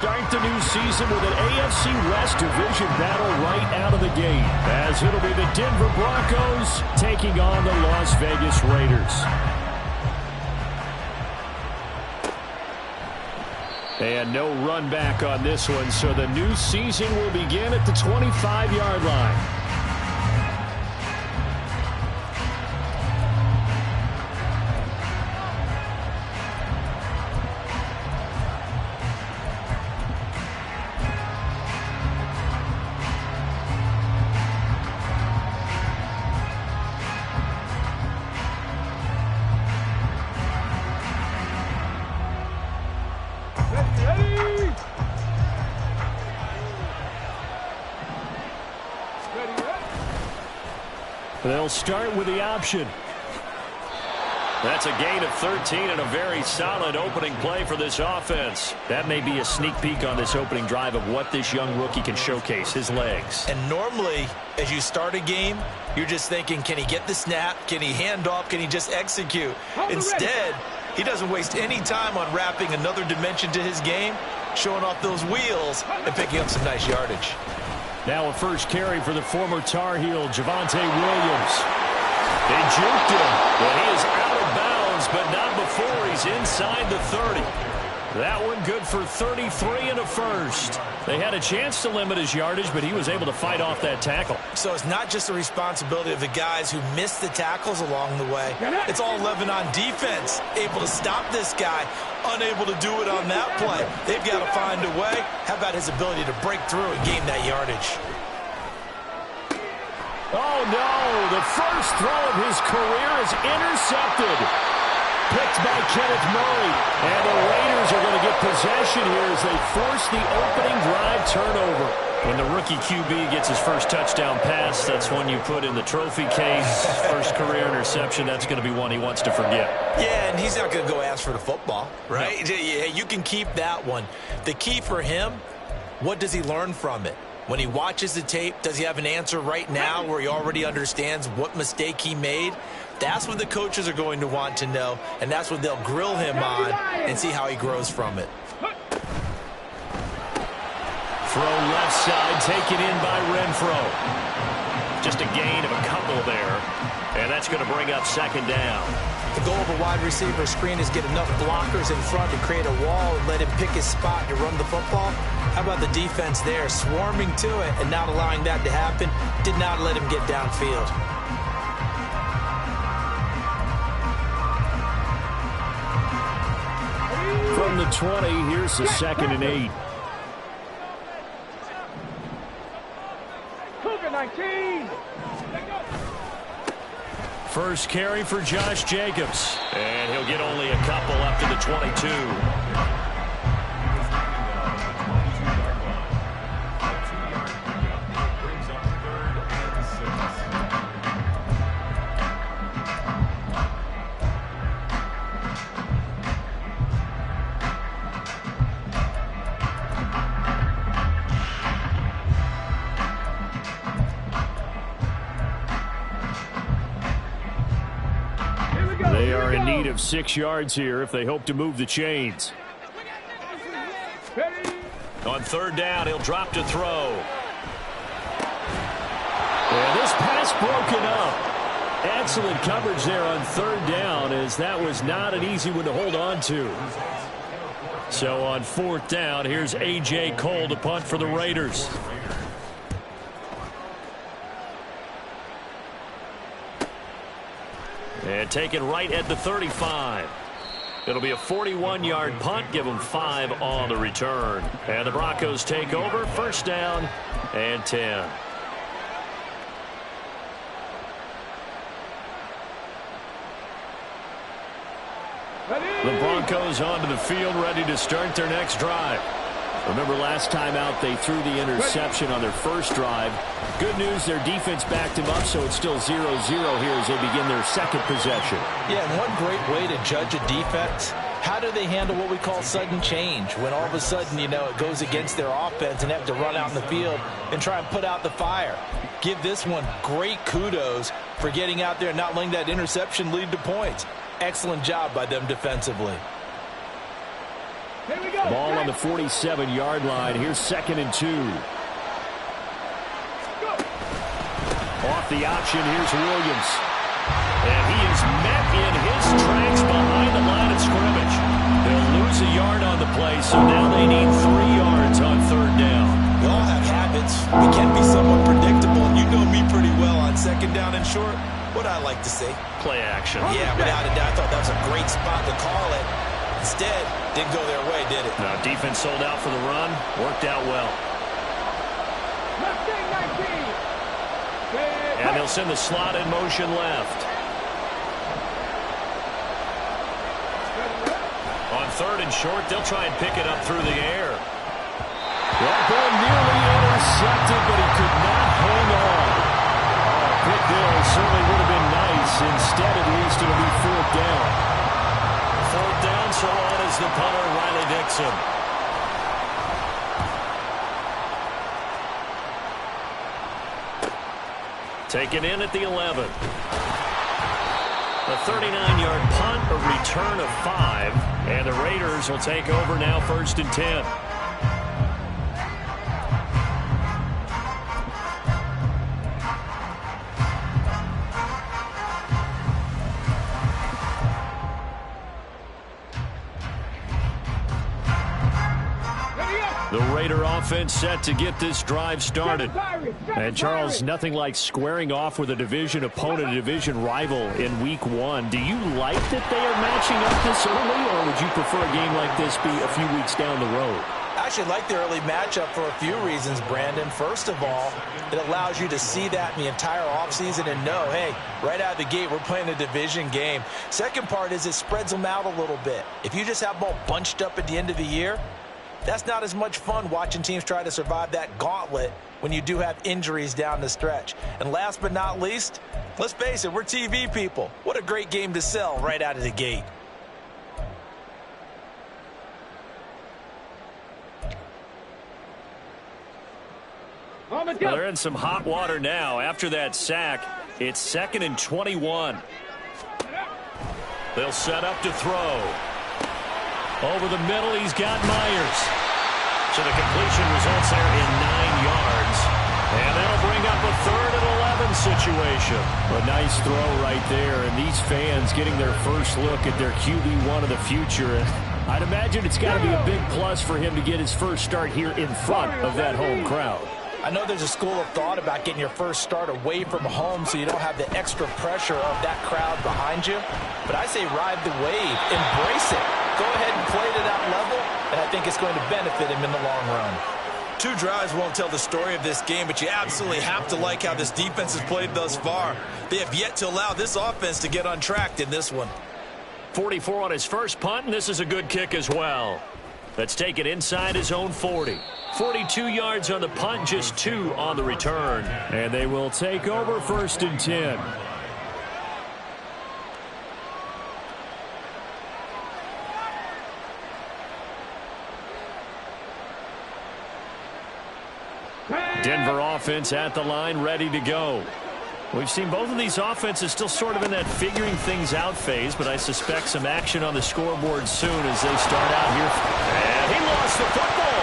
Start the new season with an AFC West division battle right out of the gate, as it'll be the Denver Broncos taking on the Las Vegas Raiders. And no run back on this one, so the new season will begin at the 25-yard line. They'll start with the option. That's a gain of 13 and a very solid opening play for this offense. That may be a sneak peek on this opening drive of what this young rookie can showcase, his legs. And normally, as you start a game, you're just thinking, can he get the snap? Can he hand off? Can he just execute? Instead, he doesn't waste any time on wrapping another dimension to his game, showing off those wheels, and picking up some nice yardage. Now a first carry for the former Tar Heel, Javonte Williams. They juked him, but he is out of bounds, but not before he's inside the 30. That one good for 33 and a first. They had a chance to limit his yardage, but he was able to fight off that tackle. So it's not just the responsibility of the guys who missed the tackles along the way. It's all 11 on defense, able to stop this guy, unable to do it on that play. They've got to find a way. How about his ability to break through and gain that yardage? Oh, no. The first throw of his career is intercepted. Picked by Kenneth Murray. And the Raiders are going to get possession here as they force the opening drive turnover. When the rookie QB gets his first touchdown pass, that's one you put in the trophy case. First career interception, that's going to be one he wants to forget. Yeah, and he's not going to go ask for the football, right? No. Yeah, you can keep that one. The key for him, what does he learn from it? When he watches the tape, does he have an answer right now where he already understands what mistake he made? That's what the coaches are going to want to know, and that's what they'll grill him on and see how he grows from it. Throw left side, taken in by Renfro. Just a gain of a couple there, and that's going to bring up second down. The goal of a wide receiver screen is get enough blockers in front to create a wall and let him pick his spot to run the football. How about the defense there, swarming to it and not allowing that to happen? Did not let him get downfield. From the 20, here's the 2nd and 8. Cougar 19. First carry for Josh Jacobs. And he'll get only a couple up to the 22. They are in need of 6 yards here if they hope to move the chains. On third down, he'll drop to throw. And this pass broken up. Excellent coverage there on third down, as that was not an easy one to hold on to. So on fourth down, here's A.J. Cole to punt for the Raiders. And taken right at the 35. It'll be a 41-yard punt. Give them 5 on the return. And the Broncos take over. First down and 10. The Broncos onto the field, ready to start their next drive. Remember last time out they threw the interception on their first drive. Good news, their defense backed him up, so it's still 0-0 here as they begin their second possession. Yeah, and one great way to judge a defense, how do they handle what we call sudden change? When all of a sudden, you know, it goes against their offense and they have to run out in the field and try and put out the fire. Give this one great kudos for getting out there and not letting that interception lead to points. Excellent job by them defensively. Here we go. Ball on the 47-yard line. Here's 2nd and 2. Off the option, here's Williams. And he is met in his tracks behind the line of scrimmage. They'll lose a yard on the play, so now they need 3 yards on 3rd down. We all have habits. We can be somewhat predictable, and you know me pretty well on 2nd down and short. What I like to say? Play action. Yeah, without a doubt. I thought that was a great spot to call it. Instead, didn't go their way, did it? No, defense sold out for the run. Worked out well. And they'll send the slot in motion left. On 3rd and short, they'll try and pick it up through the air. That ball nearly intercepted, but he could not hang on. Pick there certainly would have been nice. Instead, at least it'll be 4th down. 4th down, so on is the punter, Riley Dixon. Taken in at the 11. A 39-yard punt, a return of 5, and the Raiders will take over now 1st and 10. The Raider offense set to get this drive started. And, Charles, nothing like squaring off with a division opponent, a division rival in Week 1. Do you like that they are matching up this early, or would you prefer a game like this be a few weeks down the road? I actually like the early matchup for a few reasons, Brandon. First of all, it allows you to see that in the entire offseason and know, hey, right out of the gate, we're playing a division game. Second part is it spreads them out a little bit. If you just have them all bunched up at the end of the year, that's not as much fun watching teams try to survive that gauntlet when you do have injuries down the stretch. And last but not least, let's face it, we're TV people. What a great game to sell right out of the gate. Well, they're in some hot water now. After that sack, it's 2nd and 21. They'll set up to throw. Over the middle, he's got Myers. So the completion results there in 9 yards. And that'll bring up a 3rd and 11 situation. A nice throw right there. And these fans getting their first look at their QB1 of the future. And I'd imagine it's got to be a big plus for him to get his first start here in front of that home crowd. I know there's a school of thought about getting your first start away from home so you don't have the extra pressure of that crowd behind you. But I say ride the wave. Embrace it. Go ahead and play to that level, and I think it's going to benefit him in the long run. 2 drives won't tell the story of this game, but you absolutely have to like how this defense has played thus far. They have yet to allow this offense to get untracked in this one. 44 on his first punt, and this is a good kick as well. Let's take it inside his own 40. 42 yards on the punt, just 2 on the return. And they will take over 1st and 10. Denver offense at the line, ready to go. We've seen both of these offenses still sort of in that figuring things out phase, but I suspect some action on the scoreboard soon as they start out here. And he lost the football.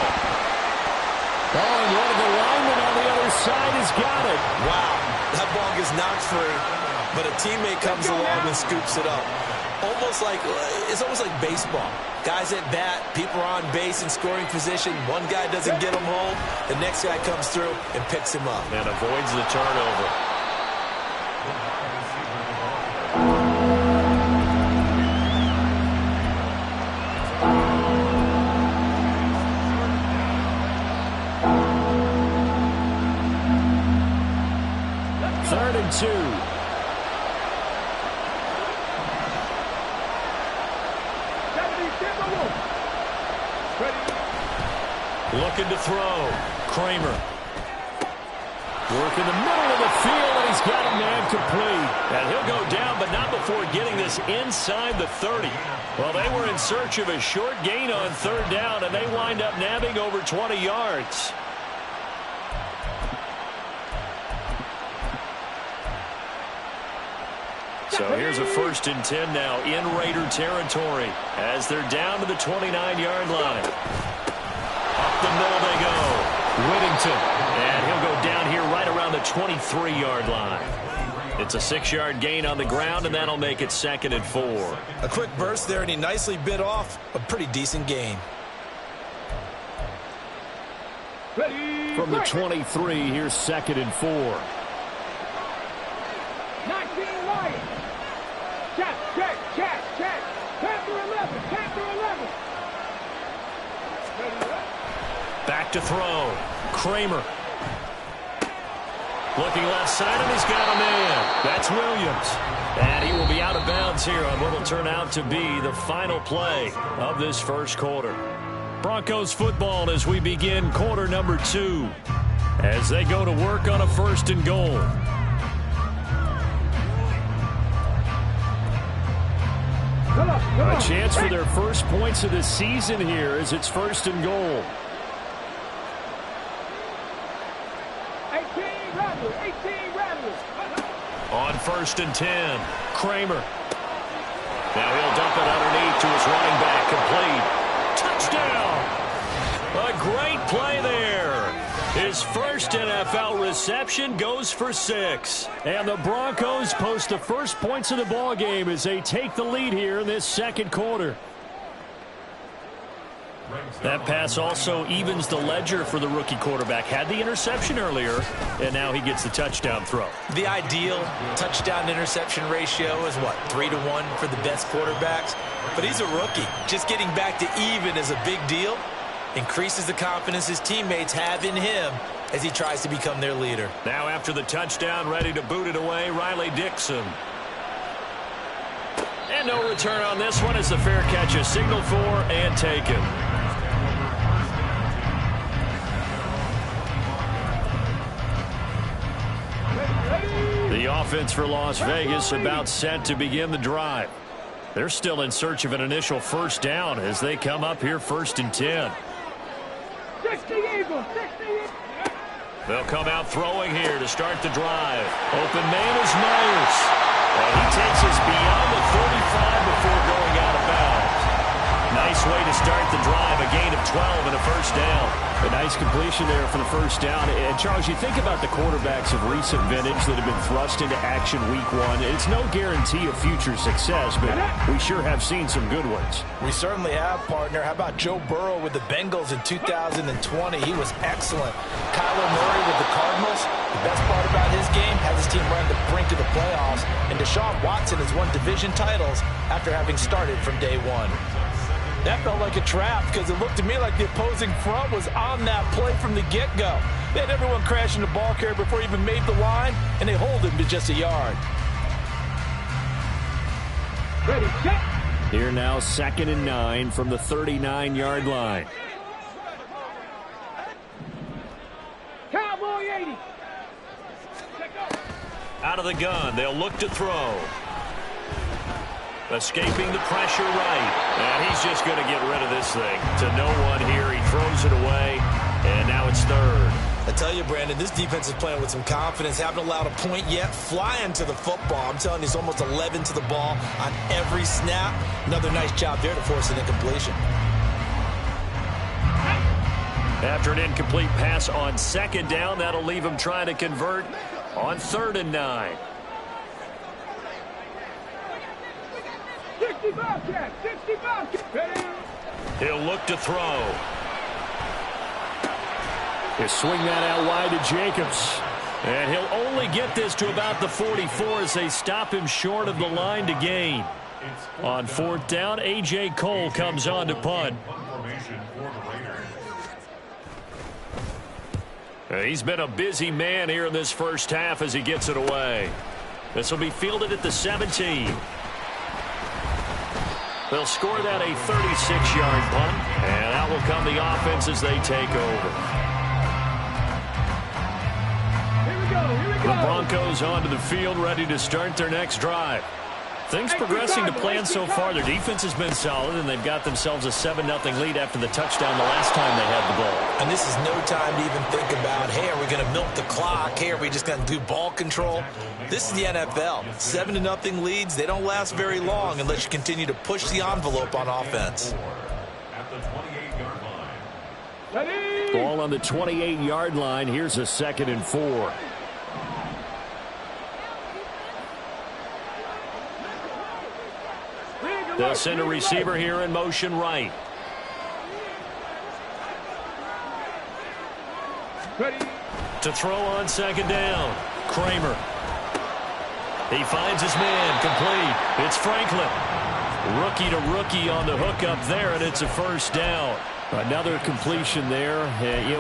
Oh, and one of the linemen on the other side has got it. Wow, that ball gets knocked free, but a teammate comes along and scoops it up. It's almost like baseball. Guys at bat, people are on base in scoring position. One guy doesn't get him home, the next guy comes through and picks him up. And avoids the turnover. Third and 2. Looking to throw. Kramer. Work in the middle of the field, and he's got a man complete. And he'll go down, but not before getting this inside the 30. Well, they were in search of a short gain on 3rd down, and they wind up nabbing over 20 yards. So here's a 1st and 10 now in Raider territory as they're down to the 29-yard line. Up the middle they go. Whittington. And he'll go down here right around the 23-yard line. It's a 6-yard gain on the ground, and that'll make it 2nd and 4. A quick burst there, and he nicely bit off a pretty decent gain. From the 23, here's 2nd and 4. 19 Lions. Check. Chapter 11. Back to throw. Kramer. Looking left side, and he's got a man. That's Williams. And he will be out of bounds here on what will turn out to be the final play of this first quarter. Broncos football as we begin quarter number 2 as they go to work on a 1st and goal. A chance for their first points of the season here as it's 1st and goal. 18 Rattlers. On 1st and 10, Kramer. Now he'll dump it underneath to his running back, complete. Touchdown! A great play there. His first NFL reception goes for 6. And the Broncos post the first points of the ball game as they take the lead here in this 2nd quarter. That pass also evens the ledger for the rookie quarterback. Had the interception earlier, and now he gets the touchdown throw. The ideal touchdown-interception ratio is, what, 3-to-1 for the best quarterbacks? But he's a rookie. Just getting back to even is a big deal. Increases the confidence his teammates have in him as he tries to become their leader. Now after the touchdown, ready to boot it away, Riley Dixon. And no return on this one as the fair catch is signaled for and taken. The offense for Las Vegas about set to begin the drive. They're still in search of an initial 1st down as they come up here 1st and 10. 60 Eagles. They'll come out throwing here to start the drive. Open man is Myers. And he takes us beyond the 35 before going out of bounds. Nice way to start the drive. A gain of 12 and a 1st down. A nice completion there for the 1st down. And, Charles, you think about the quarterbacks of recent vintage that have been thrust into action week 1. It's no guarantee of future success, but we sure have seen some good ones. We certainly have, partner. How about Joe Burrow with the Bengals in 2020? He was excellent. Kyler Murray with the Cardinals. The best part about his game has his team right on the brink of the playoffs. And Deshaun Watson has won division titles after having started from day 1. That felt like a trap because it looked to me like the opposing front was on that play from the get-go. They had everyone crashing the ball carrier before he even made the line, and they hold him to just a yard. Ready, check. Here now 2nd and 9 from the 39-yard line. Cowboy 80. Out of the gun, they'll look to throw. Escaping the pressure right. And he's just going to get rid of this thing to no one here. He throws it away, and now it's 3rd. I tell you, Brandon, this defense is playing with some confidence. Haven't allowed a point yet. Flying to the football. I'm telling you, it's almost 11 to the ball on every snap. Another nice job there to force an incompletion. After an incomplete pass on 2nd down, that'll leave him trying to convert on 3rd and 9. 65. He'll look to throw. He'll swing that out wide to Jacobs. And he'll only get this to about the 44 as they stop him short of the line to gain. On 4th down, A.J. Cole comes on to punt. He's been a busy man here in this 1st half as he gets it away. This will be fielded at the 17. They'll score that a 36-yard punt, and out will come the offense as they take over. Here we go. The Broncos onto the field ready to start their next drive. Things progressing to plan so far. Their defense has been solid, and they've got themselves a 7-0 lead after the touchdown the last time they had the ball. And this is no time to even think about, hey, are we going to milk the clock? Hey, are we just going to do ball control? This is the NFL. 7-0 leads, they don't last very long unless you continue to push the envelope on offense. Ball on the 28-yard line. Here's a 2nd and 4. They'll send a receiver here in motion right. To throw on 2nd down. Kramer. He finds his man. Complete. It's Franklin. Rookie to rookie on the hookup there, and it's a 1st down. Another completion there.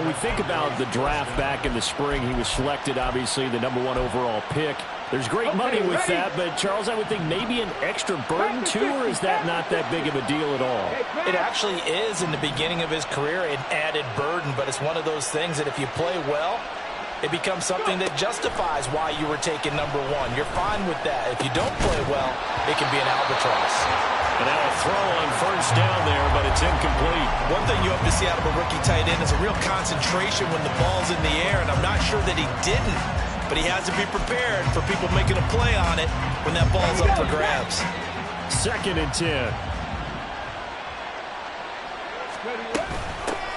We think about the draft back in the spring. He was selected, obviously, the #1 overall pick. There's great money with that, but, Charles, I would think maybe an extra burden, too, or is that not that big of a deal at all? It actually is in the beginning of his career, an added burden, but it's one of those things that if you play well, it becomes something that justifies why you were taken #1. You're fine with that. If you don't play well, it can be an albatross. And now a throw on 1st down there, but it's incomplete. One thing you hope to see out of a rookie tight end is a real concentration when the ball's in the air, and I'm not sure that he didn't, but he has to be prepared for people making a play on it when that ball's up for grabs. 2nd and 10.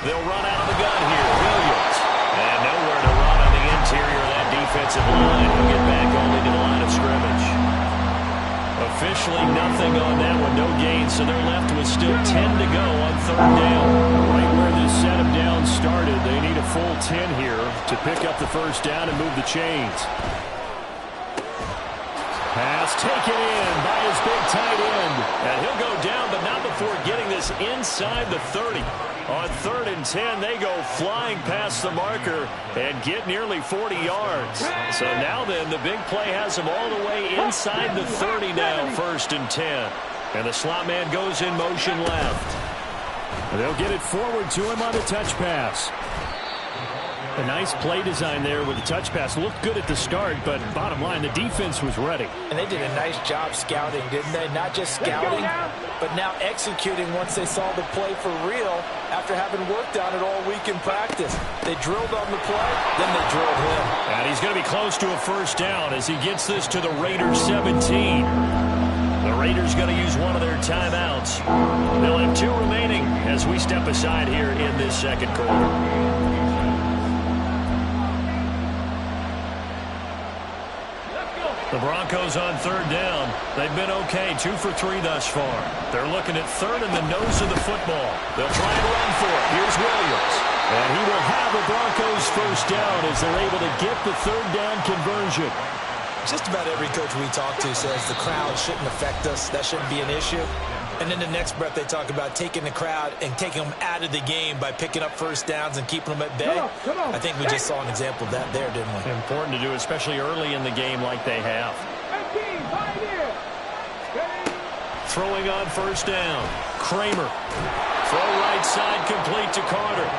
They'll run out of the gun here. Williams. And nowhere to run on the interior of that defensive line. He'll get back only to the line of scrimmage. Officially nothing on that one, no gain, so they're left with still 10 to go on 3rd down. Right where this set of downs started, they need a full 10 here to pick up the 1st down and move the chains. Pass taken in by his big tight end. And he'll go down, but not before getting this inside the 30. On 3rd and 10, they go flying past the marker and get nearly 40 yards. So now then, the big play has them all the way inside the 30 now, 1st and 10. And the slot man goes in motion left. And they'll get it forward to him on the touch pass. A nice play design there with the touch pass. Looked good at the start, but bottom line, the defense was ready. And they did a nice job scouting, didn't they? Not just scouting, but now executing once they saw the play for real after having worked on it all week in practice. They drilled on the play, then they drilled him. And he's going to be close to a 1st down as he gets this to the Raiders 17. The Raiders going to use one of their timeouts. They'll have 2 remaining as we step aside here in this 2nd quarter. The Broncos on 3rd down. They've been okay, 2 for 3 thus far. They're looking at 3rd in the nose of the football. They'll try and run for it. Here's Williams. And he will have the Broncos 1st down as they're able to get the 3rd down conversion. Just about every coach we talk to says the crowd shouldn't affect us. That shouldn't be an issue. And then the next breath they talk about taking the crowd and taking them out of the game by picking up 1st downs and keeping them at bay. Come on. I think we just saw an example of that there, didn't we? Important to do, especially early in the game like they have. Throwing on 1st down. Kramer. Throw right side complete to Carter.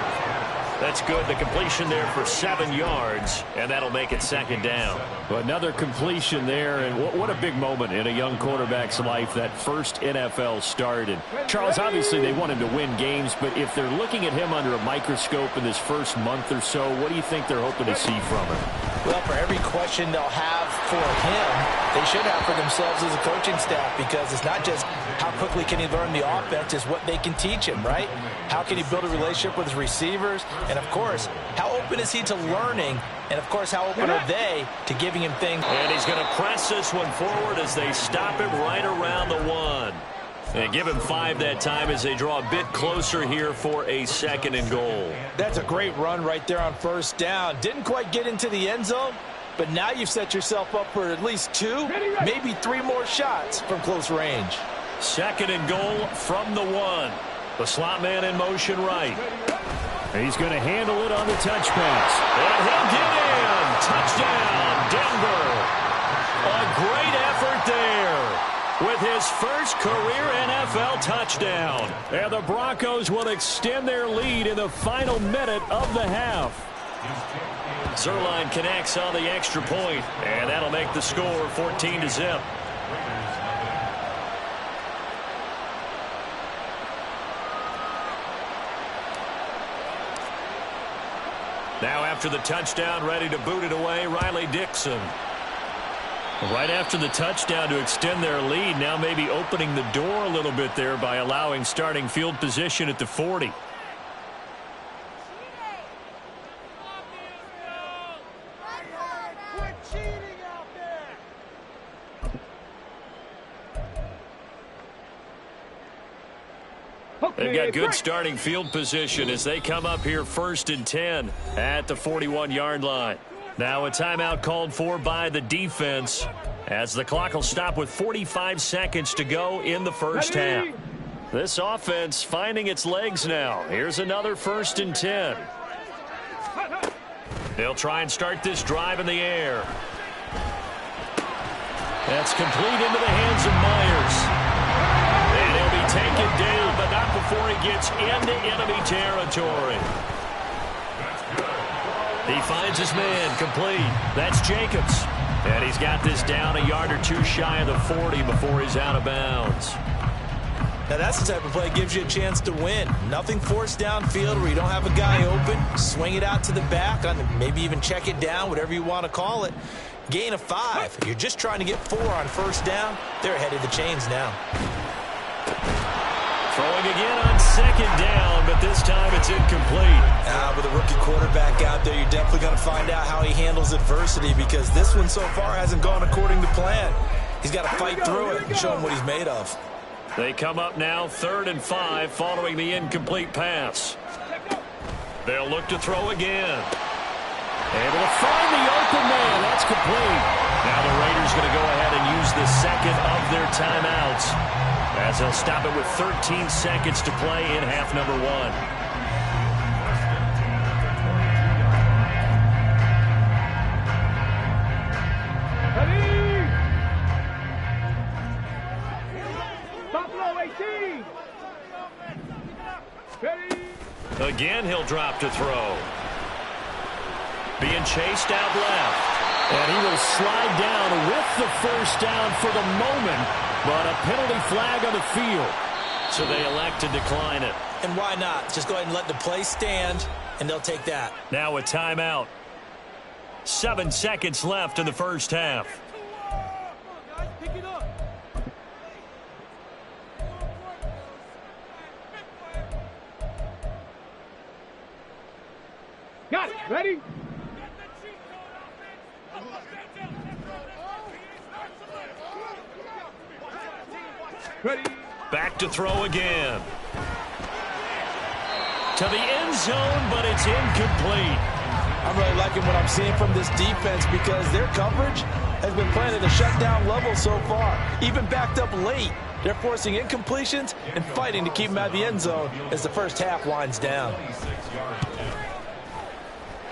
That's good. The completion there for 7 yards, and that'll make it 2nd down. But another completion there, and what a big moment in a young quarterback's life, that first NFL start. And Charles, obviously they want him to win games, but if they're looking at him under a microscope in this first month or so, what do you think they're hoping to see from him? Well, for every question they'll have for him, they should have for themselves as a coaching staff, because it's not just how quickly can he learn the offense, it's what they can teach him, right? How can he build a relationship with his receivers? And, of course, how open is he to learning? And, of course, how open are they to giving him things? And he's going to press this one forward as they stop it right around the 1. And give him 5 that time as they draw a bit closer here for a 2nd and goal. That's a great run right there on 1st down. Didn't quite get into the end zone, but now you've set yourself up for at least 2, maybe 3 more shots from close range. 2nd and goal from the 1. The slot man in motion right. He's going to handle it on the touch pass. And he'll get in. Touchdown, Denver. A great effort there with his first career NFL touchdown. And the Broncos will extend their lead in the final minute of the half. Zerline connects on the extra point, and that'll make the score 14-0. Now after the touchdown, ready to boot it away, Riley Dixon. Right after the touchdown to extend their lead, now maybe opening the door a little bit there by allowing starting field position at the 40. They've got good starting field position as they come up here 1st and 10 at the 41-yard line. Now a timeout called for by the defense as the clock will stop with 45 seconds to go in the first half. This offense finding its legs now. Here's another 1st and 10. They'll try and start this drive in the air. That's complete into the hands of Myers. And he'll be taken down, but not before he gets into enemy territory. He finds his man complete. That's Jacobs. And he's got this down a yard or two shy of the 40 before he's out of bounds. Now that's the type of play that gives you a chance to win. Nothing forced downfield where you don't have a guy open. Swing it out to the back, maybe even check it down, whatever you want to call it. Gain of 5. You're just trying to get 4 on first down. They're ahead of the chains now. Throwing again on 2nd down, but this time it's incomplete. With a rookie quarterback out there, you're definitely going to find out how he handles adversity because this one so far hasn't gone according to plan. He's got to fight through it and show him what he's made of. They come up now 3rd and 5 following the incomplete pass. They'll look to throw again. Able to find the open man. That's complete. Now the Raiders going to go ahead and use the second of their timeouts as they'll stop it with 13 seconds to play in half number 1. Again, he'll drop to throw. Being chased out left. And he will slide down with the first down for the moment, but a penalty flag on the field. So they elect to decline it. And why not? Just go ahead and let the play stand, and they'll take that. Now a timeout. 7 seconds left in the first half. Got it. Ready? Ready. Back to throw again. To the end zone, but it's incomplete. I'm really liking what I'm seeing from this defense because their coverage has been playing at a shutdown level so far. Even backed up late, they're forcing incompletions and fighting to keep them out of the end zone as the first half winds down.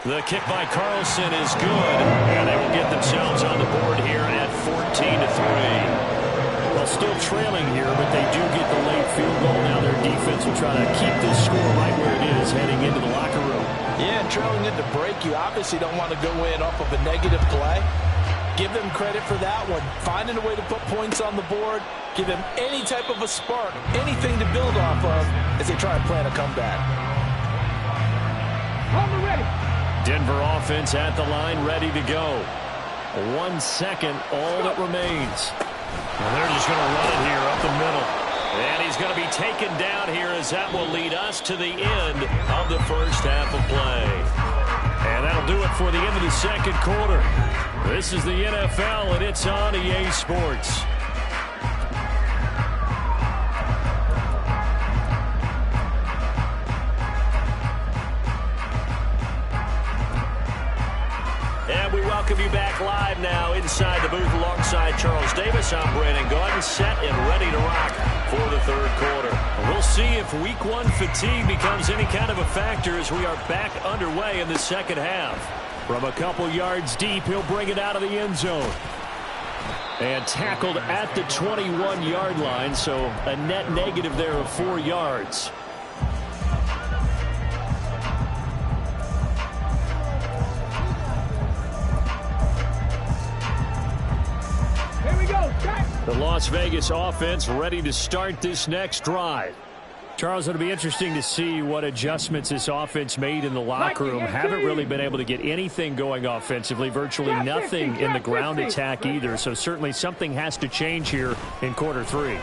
The kick by Carlson is good, and they will get themselves on the board here at 14-3. Well, still trailing here, but they do get the late field goal. Now their defense will try to keep this score right where it is heading into the locker room. Yeah, and trailing into break, you obviously don't want to go in off of a negative play. Give them credit for that one. Finding a way to put points on the board, give them any type of a spark, anything to build off of as they try and plan a comeback. On the ready. Denver offense at the line, ready to go. 1 second, all that remains. And they're just going to run it here up the middle. And he's going to be taken down here as that will lead us to the end of the first half of play. And that'll do it for the end of the second quarter. This is the NFL, and it's on EA Sports. And we welcome you back live now inside the booth alongside Charles Davis. I'm Brandon Gaudin, set and ready to rock for the third quarter. We'll see if week 1 fatigue becomes any kind of a factor as we are back underway in the second half. From a couple yards deep, he'll bring it out of the end zone. And tackled at the 21-yard line, so a net negative there of 4 yards. Here we go. Jack. The Las Vegas offense ready to start this next drive. Charles, it'll be interesting to see what adjustments this offense made in the locker room. Haven't really been able to get anything going offensively, virtually nothing in the ground attack either. So certainly something has to change here in quarter 3.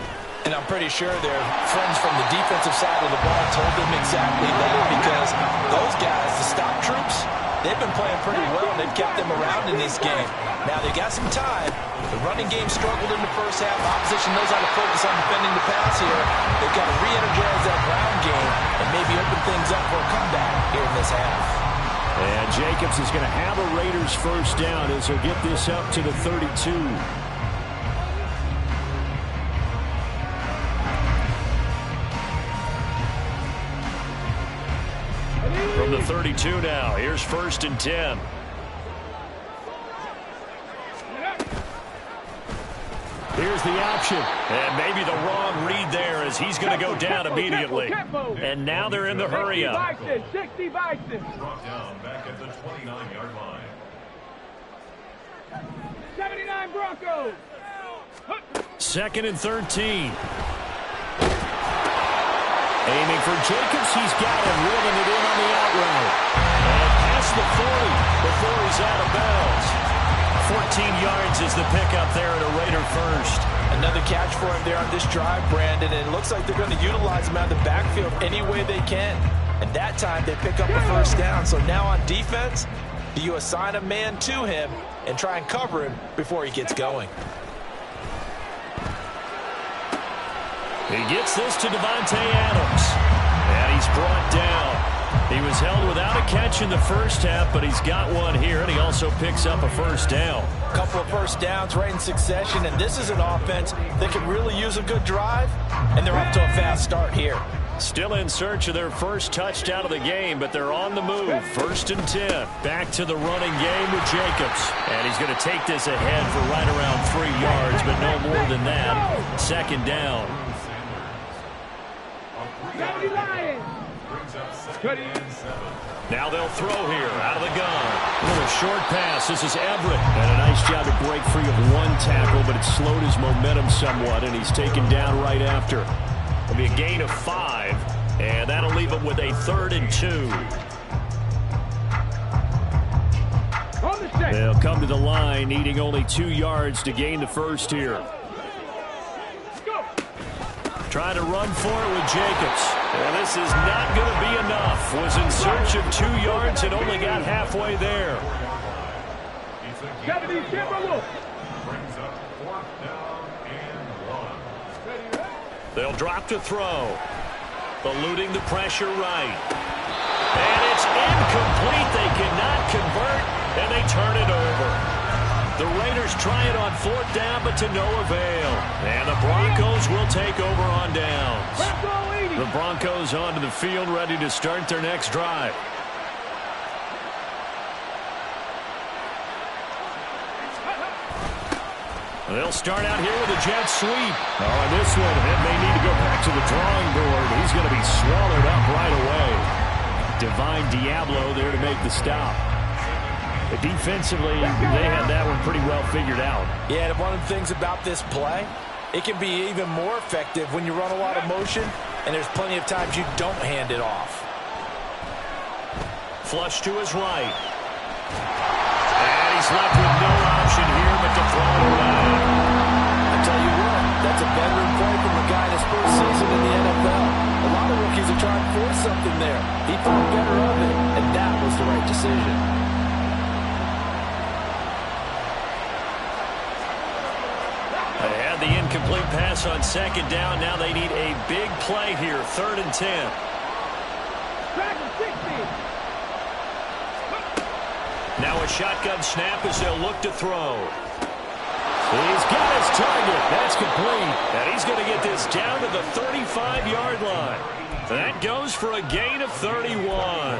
And I'm pretty sure their friends from the defensive side of the ball told them exactly that, because those guys, the stop troops, they've been playing pretty well. They've kept them around in this game. Now, they got some time. The running game struggled in the first half. Opposition knows how to focus on defending the pass here. They've got to re-energize that ground game and maybe open things up for a comeback here in this half. And Jacobs is going to have a Raiders first down as he'll get this up to the 32. From the 32 now, here's 1st and 10. Here's the option. And maybe the wrong read there as he's going to go down immediately. And now they're in the hurry up. 60 Bison. Brought down back at the 29-yard line. 79 Broncos. 2nd and 13. Aiming for Jacobs. He's got him, reeling it in on the out route. And past the 40 before he's out of bounds. 14 yards is the pickup there at a Raider first. Another catch for him there on this drive, Brandon, and it looks like they're going to utilize him out of the backfield any way they can. And that time they pick up a first down. So now on defense, do you assign a man to him and try and cover him before he gets going? He gets this to Devontae Adams. And he's brought down. He was held without a catch in the first half, but he's got one here, and he also picks up a first down. A couple of first downs right in succession, and this is an offense that can really use a good drive, and they're up to a fast start here. Still in search of their first touchdown of the game, but they're on the move. 1st and 10. Back to the running game with Jacobs. And he's going to take this ahead for right around 3 yards, but no more than that. 2nd down. Now they'll throw here out of the gun. Another short pass. This is Everett. And a nice job to break free of one tackle, but it slowed his momentum somewhat, and he's taken down right after. It'll be a gain of 5, and that'll leave him with a 3rd and 2. They'll come to the line, needing only 2 yards to gain the first here. Trying to run for it with Jacobs. And this is not going to be enough. Was in search of 2 yards and only got halfway there. Brings up 4th down and 1. They'll drop to throw. Eluding the pressure right. And it's incomplete. They cannot convert, and they turn it over. The Raiders try it on 4th down, but to no avail. And the Broncos will take over on downs. The Broncos onto the field, ready to start their next drive. They'll start out here with a jet sweep. On this one, it may need to go back to the drawing board. He's going to be swallowed up right away. Divine Diablo there to make the stop. But defensively, they had that one pretty well figured out. Yeah, and one of the things about this play, it can be even more effective when you run a lot of motion, and there's plenty of times you don't hand it off. Flush to his right. And he's left with no option here but to throw it away. I tell you what, that's a veteran play from a guy in his first season in the NFL. A lot of rookies are trying to force something there. He thought better of it, and that was the right decision. They had the incomplete pass on 2nd down. Now they need a big play here. 3rd and 10. Now a shotgun snap as they'll look to throw. He's got his target. That's complete. And he's going to get this down to the 35-yard line. That goes for a gain of 31.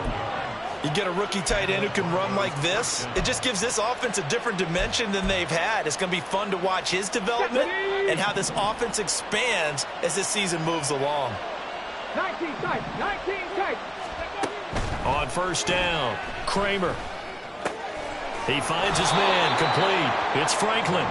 You get a rookie tight end who can run like this, it just gives this offense a different dimension than they've had. It's going to be fun to watch his development and how this offense expands as this season moves along. 19 tight, 19 tight. On 1st down, Kramer. He finds his man, complete. It's Franklin.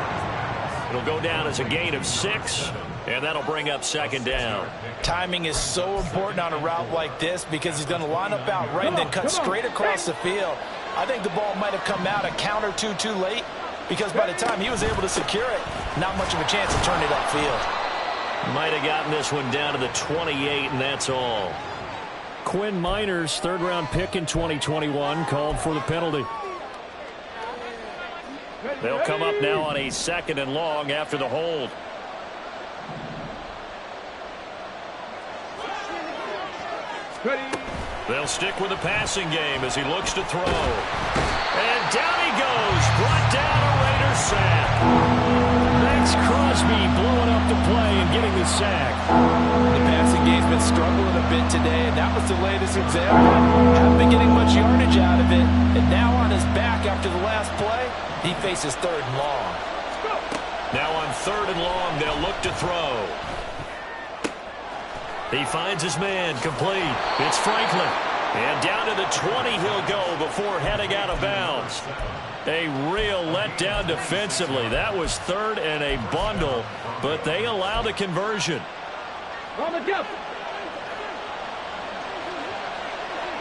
It'll go down as a gain of 6. And that'll bring up second down. Timing is so important on a route like this because he's going to line up out right and then cut straight across the field. I think the ball might have come out a count or two too late because by the time he was able to secure it, not much of a chance to turn it upfield. Might have gotten this one down to the 28, and that's all. Quinn Miners, third-round pick in 2021, called for the penalty. They'll come up now on a 2nd and long after the hold. They'll stick with the passing game as he looks to throw. And down he goes. Brought down a Raiders sack. Max Crosby blowing up the play and getting the sack. The passing game's been struggling a bit today, and that was the latest example. Haven't been getting much yardage out of it. And now on his back after the last play, he faces 3rd and long. Now on 3rd and long, they'll look to throw. He finds his man, complete. It's Franklin. And down to the 20 he'll go before heading out of bounds. A real letdown defensively. That was 3rd and a bundle, but they allow the conversion. On the jump.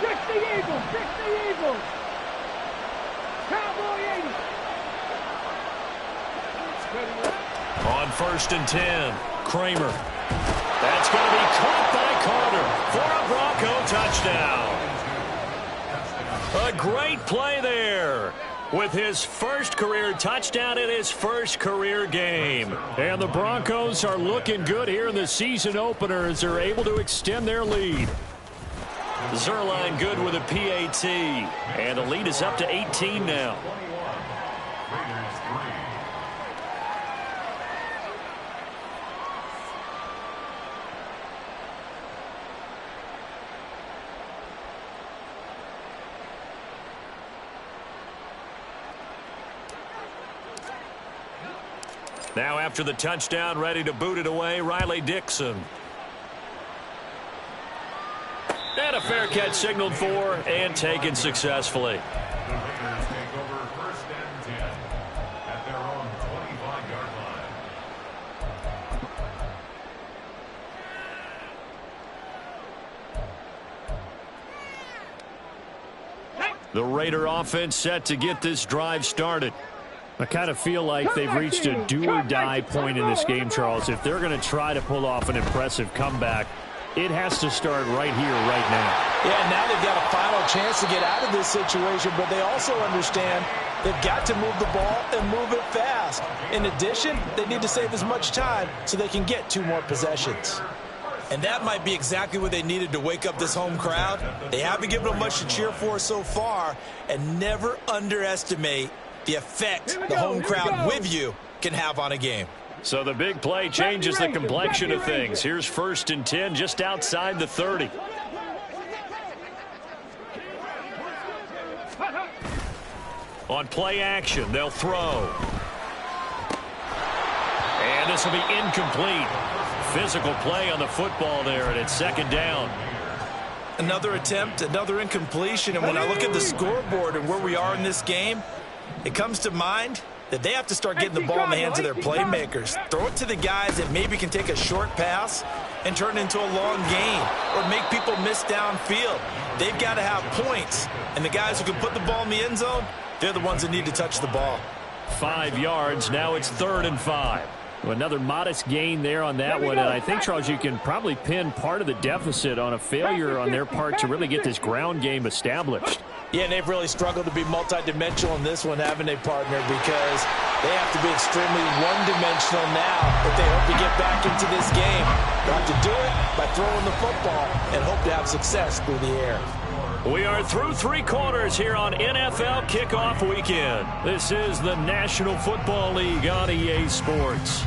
Trick the Eagles. Trick the Eagles. Cowboy 80. On 1st and 10, Kramer. That's going to be caught by Carter for a Bronco touchdown. A great play there with his first career touchdown in his first career game. And the Broncos are looking good here in the season opener as they're able to extend their lead. Zerline good with a PAT. And the lead is up to 18 now. Now after the touchdown, ready to boot it away, Riley Dixon. And a fair catch signaled for and taken successfully. The Raiders take over 1st and 10 at their own 25-yard line. The Raider offense set to get this drive started. I kind of feel like they've reached a do-or-die point in this game, Charles. If they're going to try to pull off an impressive comeback, it has to start right here, right now. Yeah, now they've got a final chance to get out of this situation, but they also understand they've got to move the ball and move it fast. In addition, they need to save as much time so they can get 2 more possessions. And that might be exactly what they needed to wake up this home crowd. They haven't given them much to cheer for so far, and never underestimate the effect the home crowd with you can have on a game. So the big play changes the complexion of things. Here's 1st and 10 just outside the 30. On play action, they'll throw. And this will be incomplete. Physical play on the football there, and it's 2nd down. Another attempt, another incompletion, and when I look at the scoreboard and where we are in this game, it comes to mind that they have to start getting the ball in the hands of their playmakers. Throw it to the guys that maybe can take a short pass and turn it into a long gain or make people miss downfield. They've got to have points, and the guys who can put the ball in the end zone, they're the ones that need to touch the ball. 5 yards. Now it's 3rd and 5. Another modest gain there on that one, and I think, Charles, you can probably pin part of the deficit on a failure on their part to really get this ground game established. Yeah, and they've really struggled to be multidimensional in this one, haven't they, partner? Because they have to be extremely one-dimensional now if they hope to get back into this game. They'll have to do it by throwing the football and hope to have success through the air. We are through 3 quarters here on NFL Kickoff Weekend. This is the National Football League on EA Sports.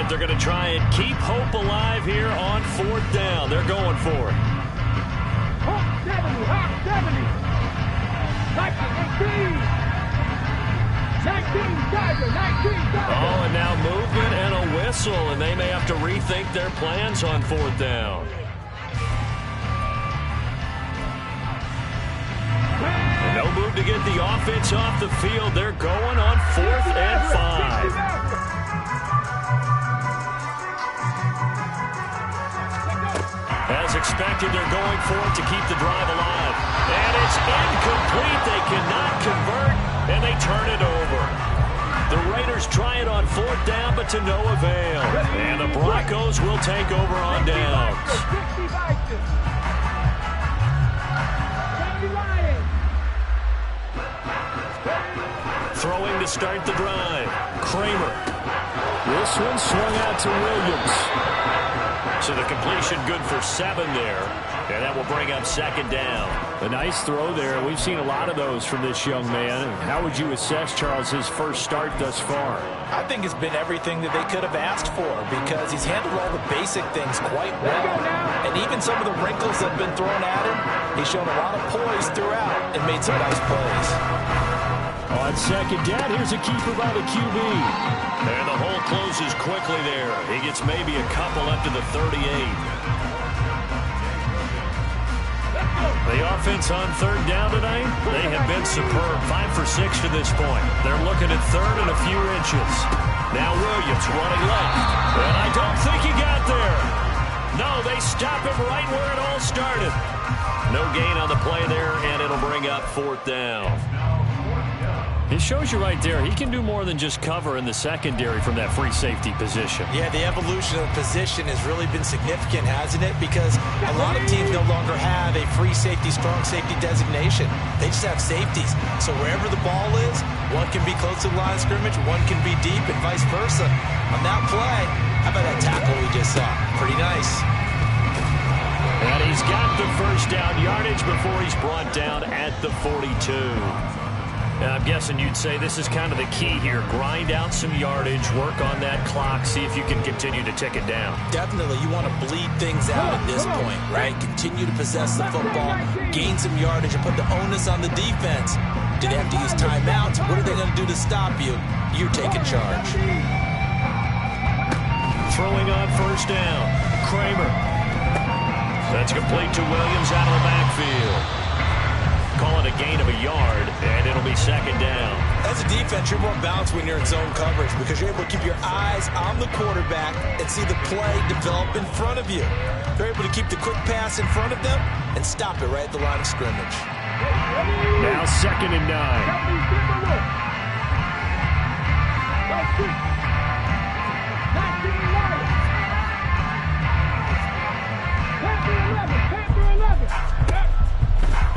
They're going to try and keep hope alive here on 4th down. They're going for it. Hawk 70, Hawk 70. Hawk 18. Oh, and now movement and a whistle, and they may have to rethink their plans on 4th down. And no move to get the offense off the field. They're going on 4th and 5. As expected, they're going for it to keep the drive alive. And it's incomplete. They cannot convert, and they turn it over. The Raiders try it on 4th down, but to no avail. And the Broncos will take over on downs. Throwing to start the drive. Kramer. This one swung out to Williams. So the completion good for 7 there. And that will bring up 2nd down. A nice throw there. We've seen a lot of those from this young man. How would you assess, Charles, his first start thus far? I think it's been everything that they could have asked for because he's handled all the basic things quite well. And even some of the wrinkles that have been thrown at him, he's shown a lot of poise throughout and made some nice plays. On 2nd down, here's a keeper by the QB. And the hole closes quickly there. He gets maybe a couple up to the 38. The offense on 3rd down tonight, they have been superb. 5 for 6 to this point. They're looking at 3rd and a few inches. Now Williams running left. And I don't think he got there. No, they stop him right where it all started. No gain on the play there, and it'll bring up 4th down. It shows you right there, he can do more than just cover in the secondary from that free safety position. Yeah, the evolution of the position has really been significant, hasn't it? Because a lot of teams no longer have a free safety, strong safety designation. They just have safeties. So wherever the ball is, one can be close to the line of scrimmage, one can be deep, and vice versa. On that play, how about that tackle we just saw? Pretty nice. And he's got the first down yardage before he's brought down at the 42. I'm guessing you'd say this is kind of the key here. Grind out some yardage, work on that clock, see if you can continue to tick it down. Definitely. You want to bleed things out at this point, right? Continue to possess the football, gain some yardage, and put the onus on the defense. Do they have to use timeouts? What are they going to do to stop you? You're taking charge. Throwing on 1st down. Kramer. That's complete to Williams out of the backfield. Call it a gain of a yard, and it'll be 2nd down. As a defense, you're more balanced when you're in zone coverage because you're able to keep your eyes on the quarterback and see the play develop in front of you. They're able to keep the quick pass in front of them and stop it right at the line of scrimmage. Now 2nd and 9.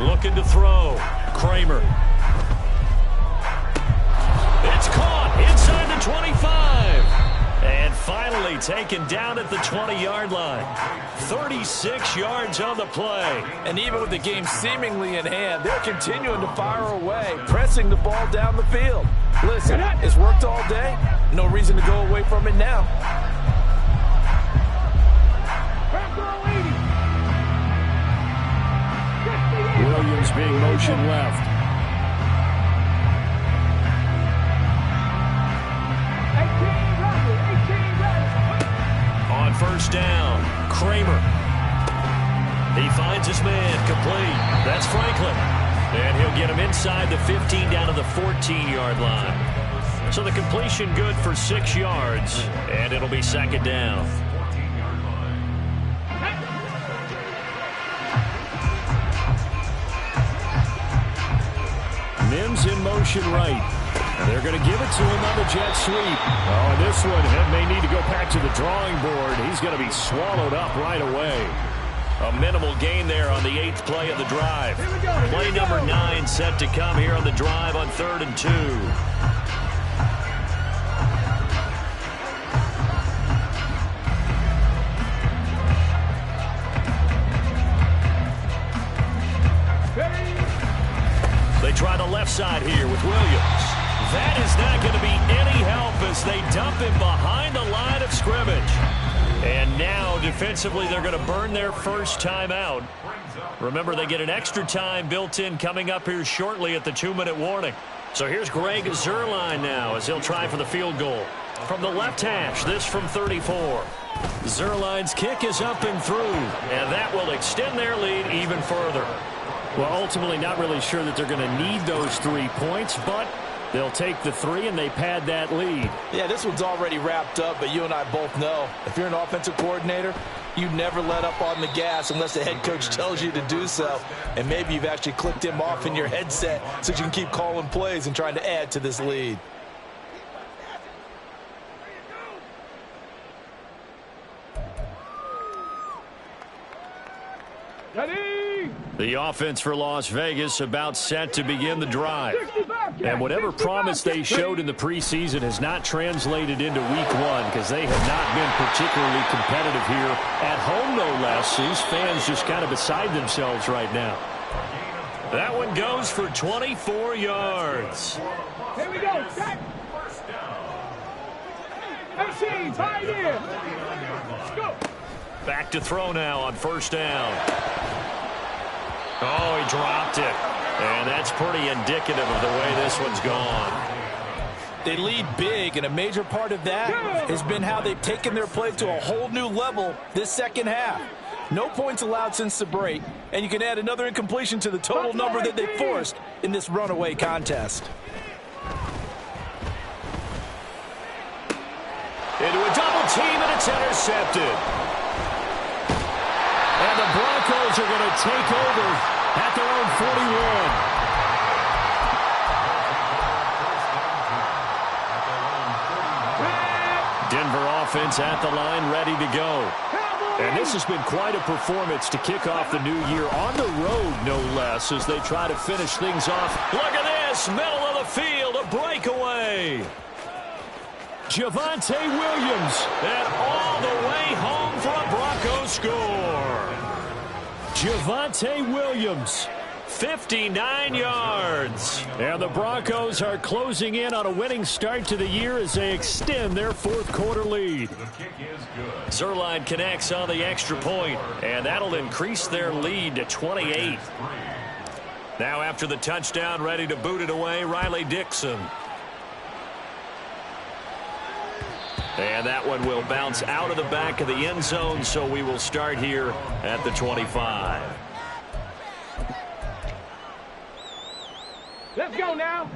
Looking to throw. Kramer. It's caught inside the 25. And finally taken down at the 20-yard line. 36 yards on the play. And even with the game seemingly in hand, they're continuing to fire away, pressing the ball down the field. Listen, it's worked all day. No reason to go away from it now. Williams being motion left. On 1st down, Kramer. He finds his man, complete. That's Franklin. And he'll get him inside the 15 down to the 14-yard line. So the completion good for 6 yards, and it'll be 2nd down. Mims in motion right. They're going to give it to him on the jet sweep. Oh, and this one may need to go back to the drawing board. He's going to be swallowed up right away. A minimal gain there on the 8th play of the drive. Play number 9 set to come here on the drive on 3rd and 2. They try the left side here with Williams. That is not going to be any help as they dump him behind the line of scrimmage. And now, defensively, they're going to burn their first time out. Remember, they get an extra time built in coming up here shortly at the 2-minute warning. So here's Greg Zuerlein now as he'll try for the field goal. From the left hash, this from 34. Zuerlein's kick is up and through, and that will extend their lead even further. Well, ultimately not really sure that they're going to need those 3 points, but they'll take the 3 and they pad that lead. Yeah, this one's already wrapped up, but you and I both know if you're an offensive coordinator, you never let up on the gas unless the head coach tells you to do so. And maybe you've actually clicked him off in your headset so you can keep calling plays and trying to add to this lead. The offense for Las Vegas about set to begin the drive. And whatever promise they showed in the preseason has not translated into week 1 because they have not been particularly competitive here at home, no less. These fans just kind of beside themselves right now. That one goes for 24 yards. Here we go. Set. MC, tight end. Let's go. Back to throw now on first down. Oh, he dropped it. And that's pretty indicative of the way this one's gone. They lead big, and a major part of that has been how they've taken their play to a whole new level this second half. No points allowed since the break, and you can add another incompletion to the total number that they forced in this runaway contest. Into a double team, and it's intercepted. And the Broncos are going to take over at their own 41. Denver offense at the line, ready to go. And this has been quite a performance to kick off the new year on the road, no less, as they try to finish things off. Look at this, middle of the field, a breakaway. Javonte Williams, and all the way home for a Broncos score. Javonte Williams, 59 yards. And the Broncos are closing in on a winning start to the year as they extend their fourth quarter lead. Zuerlein connects on the extra point, and that'll increase their lead to 28. Now after the touchdown, ready to boot it away, Riley Dixon. And that one will bounce out of the back of the end zone, so we will start here at the 25. Let's go now.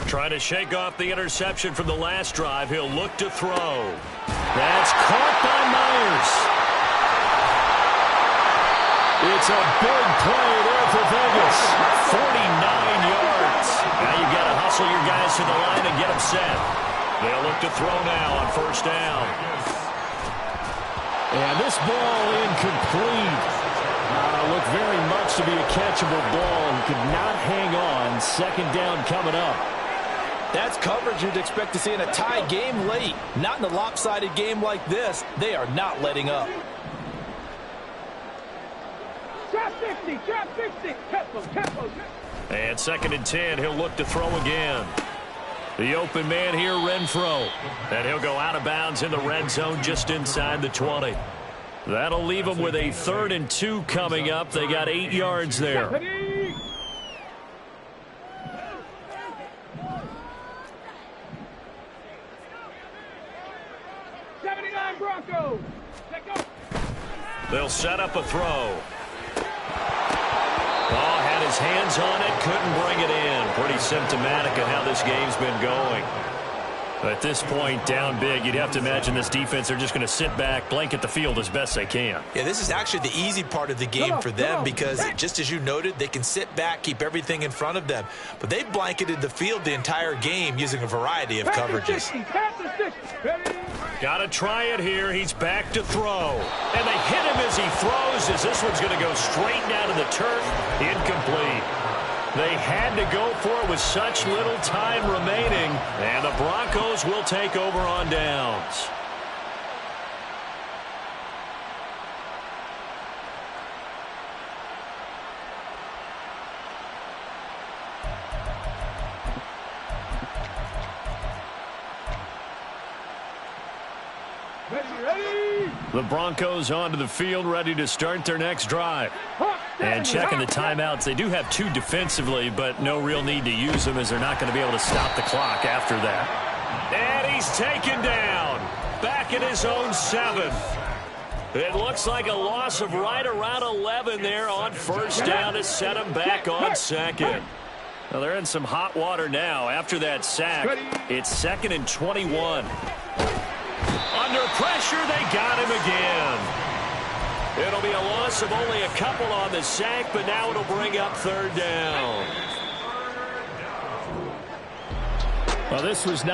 Trying to shake off the interception from the last drive. He'll look to throw. That's caught by Myers. It's a big play there for Vegas. 49 yards. Now you've got to hustle your guys to the line and get them set. They'll look to throw now on first down. And this ball incomplete. Looked very much to be a catchable ball. He could not hang on. Second down coming up. That's coverage you'd expect to see in a tie game late. Not in a lopsided game like this. They are not letting up. Trap 50, trap 50. Tempo. And second and 10, he'll look to throw again. The open man here, Renfro. And he'll go out of bounds in the red zone just inside the 20. That'll leave them with a 3rd and 2 coming up. They got 8 yards there. 79 Broncos. They'll set up a throw. Oh, had his hands on it, couldn't bring it in. Pretty symptomatic of how this game's been going. At this point, down big, you'd have to imagine this defense, they're just going to sit back, blanket the field as best they can. Yeah, this is actually the easy part of the game for them because, just as you noted, they can sit back, keep everything in front of them. But they've blanketed the field the entire game using a variety of coverages. Got to try it here. He's back to throw. And they hit him as he throws, as this one's going to go straight down to the turf. Incomplete. They had to go for it with such little time remaining, and the Broncos will take over on downs. The Broncos onto the field, ready to start their next drive. And checking the timeouts, they do have 2 defensively, but no real need to use them as they're not going to be able to stop the clock after that. And he's taken down. Back at his own 7. It looks like a loss of right around 11 there on first down to set him back on second. Well, they're in some hot water now. After that sack, it's 2nd and 21. Under pressure, they got him again. It'll be a loss of only a couple on the sack, but now it'll bring up 3rd down. Well, this was not